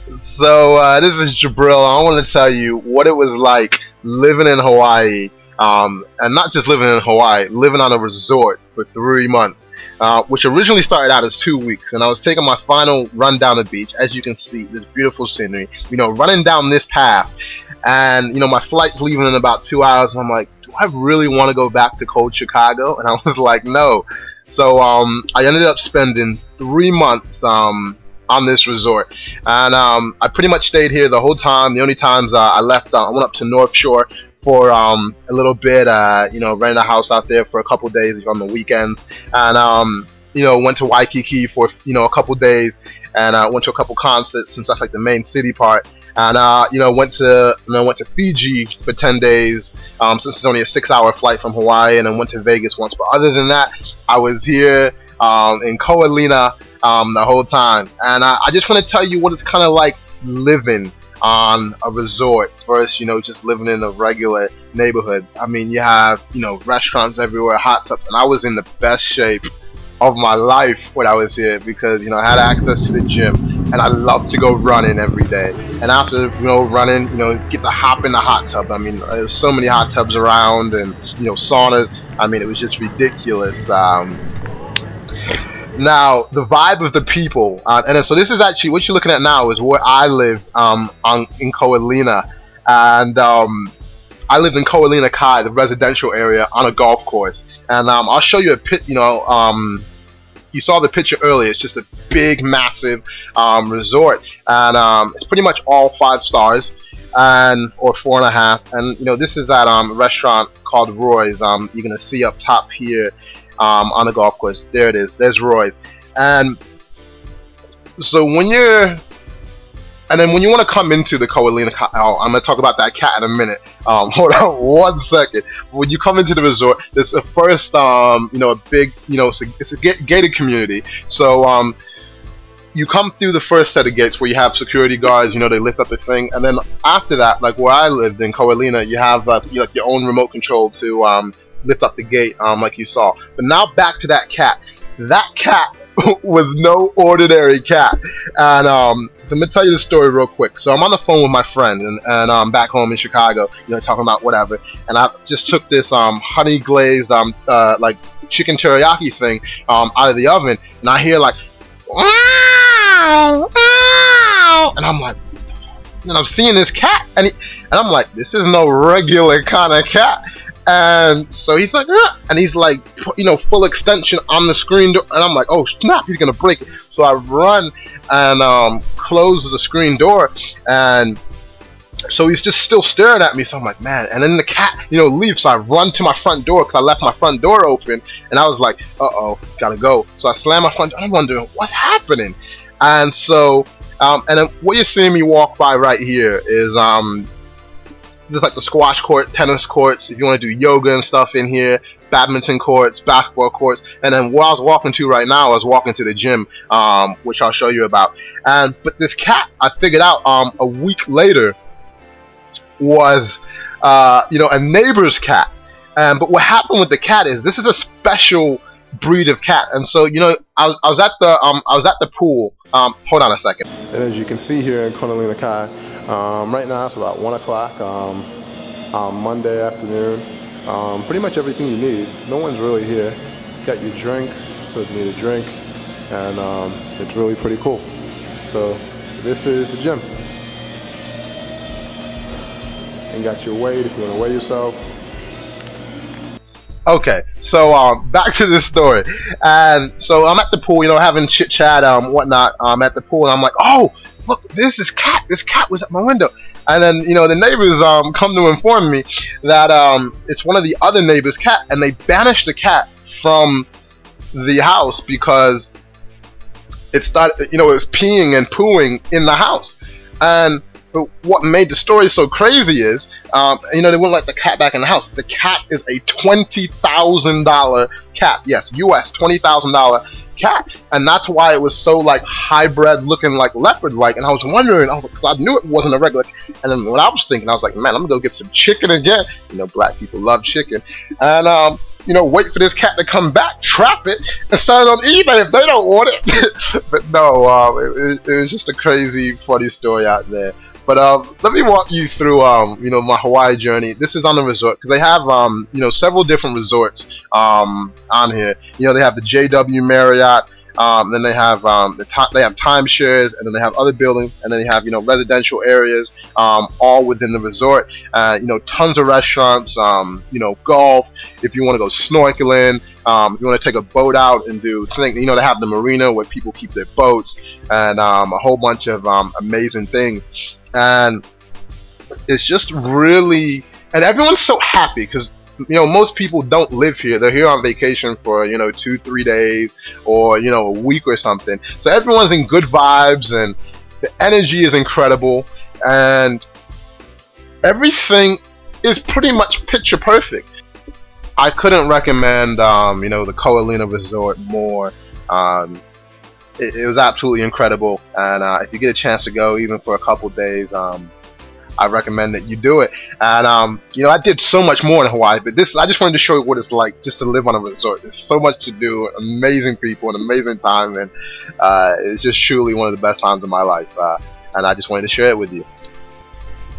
This is Jabril. I want to tell you what it was like living in Hawaii, and not just living in Hawaii, living on a resort for 3 months, which originally started out as 2 weeks. And I was taking my final run down the beach, as you can see, this beautiful scenery, running down this path. And, my flight's leaving in about 2 hours, and I'm like, do I really want to go back to cold Chicago? And I was like, no. So I ended up spending 3 months on this resort, and I pretty much stayed here the whole time. The only times I left, I went up to North Shore for a little bit, rented a house out there for a couple days on the weekends, and went to Waikiki for a couple days, and went to a couple concerts since that's like the main city part, and went to Fiji for 10 days since it's only a 6-hour flight from Hawaii, and then went to Vegas once. But other than that, I was here in Ko Olina the whole time. And I just want to tell you what it's kind of like living on a resort versus just living in a regular neighborhood. I mean, you have restaurants everywhere, hot tubs, and I was in the best shape of my life when I was here because I had access to the gym, and I love to go running every day. And after running, get to hop in the hot tub. I mean, there's so many hot tubs around, and saunas. I mean, it was just ridiculous. Now, the vibe of the people, so this is actually what you're looking at now is where I live in Ko Olina, and I lived in Ko Olina Kai, the residential area, on a golf course. And I'll show you a you saw the picture earlier. It's just a big, massive resort, and it's pretty much all 5 stars, or 4.5. And this is at a restaurant called Roy's. You're gonna see up top here. On the golf course, there it is. There's Roy's, and so when you want to come into the Ko Olina Kai, I'm gonna talk about that cat in a minute. Hold on 1 second. When you come into the resort, there's a first, a big, it's a gated community. So you come through the first set of gates where you have security guards. They lift up the thing, and then after that, like where I lived in Ko Olina, you have your own remote control to lift up the gate, like you saw. But now back to that cat. That cat was no ordinary cat. And so I'm gonna tell you the story real quick. So I'm on the phone with my friend, and I'm back home in Chicago, talking about whatever. And I just took this honey glazed like chicken teriyaki thing out of the oven, and I hear like, wow, wow, and I'm like, and I'm seeing this cat, and I'm like, this is no regular kind of cat. And so he's like, ah, and he's like, full extension on the screen door, and I'm like, oh snap, he's gonna break it. So I run and close the screen door, and so he's just still staring at me. So I'm like, man. And then the cat, leaves. So I run to my front door because I left my front door open, and I was like, uh-oh, gotta go. So I slam my front door. I'm wondering what's happening. And so, and then what you're seeing me walk by right here is there's like the squash court, tennis courts, if you want to do yoga and stuff in here, badminton courts, basketball courts, and then what I was walking to right now, I was walking to the gym, which I'll show you about. But this cat, I figured out a week later, was a neighbor's cat. But what happened with the cat is this is a special breed of cat, and so I was at the pool. Hold on a second. And as you can see here in Ko Olina Kai, right now it's about 1 o'clock on Monday afternoon. Pretty much everything you need. No one's really here. You got your drinks, so if you need a drink, and it's really pretty cool. So this is the gym. And got your weight if you want to weigh yourself. Okay, so back to this story, and so I'm at the pool, having chit chat, whatnot. I'm at the pool, and I'm like, oh, look, this cat was at my window, and then the neighbors come to inform me that it's one of the other neighbors' cat, and they banished the cat from the house because it started, it was peeing and pooing in the house. And what made the story so crazy is, they wouldn't let the cat back in the house. The cat is a $20,000 cat. Yes, US $20,000 cat, and that's why it was so like hybrid looking, like leopard-like. And I was wondering, because I knew it wasn't a regular. And then when I was thinking, I was like, man, I'm gonna go get some chicken again. Black people love chicken. And wait for this cat to come back, trap it, and sell it on eBay if they don't want it. But no, it was just a crazy, funny story out there. But let me walk you through, my Hawaii journey. This is on the resort because they have, several different resorts on here. They have the JW Marriott. Then they have timeshares, and then they have other buildings, and then they have residential areas, all within the resort. Tons of restaurants, golf. If you want to go snorkeling, if you want to take a boat out and do things, they have the marina where people keep their boats, and a whole bunch of amazing things. And it's just really, and everyone's so happy because most people don't live here. They're here on vacation for 2-3 days, or a week or something. So everyone's in good vibes, and the energy is incredible, and everything is pretty much picture perfect. I couldn't recommend the Ko Olina Resort more. It was absolutely incredible, and if you get a chance to go, even for a couple days, I recommend that you do it. And I did so much more in Hawaii, but I just wanted to show you what it's like just to live on a resort. There's so much to do, amazing people, an amazing time, and it's just truly one of the best times of my life. And I just wanted to share it with you.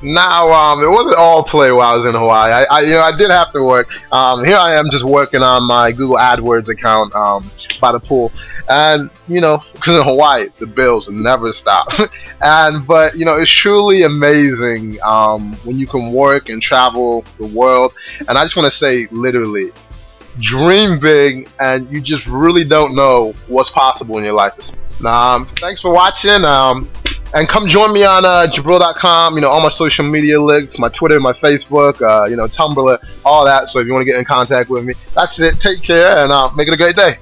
Now, it wasn't all play while I was in Hawaii. I did have to work. Here I am just working on my Google AdWords account by the pool. And, because in Hawaii, the bills never stop. But, it's truly amazing when you can work and travel the world. And I just want to say, literally, dream big, and you just really don't know what's possible in your life. Thanks for watching. And come join me on Jabril.com, all my social media links, my Twitter, my Facebook, Tumblr, all that. So if you want to get in contact with me, that's it. Take care, and make it a great day.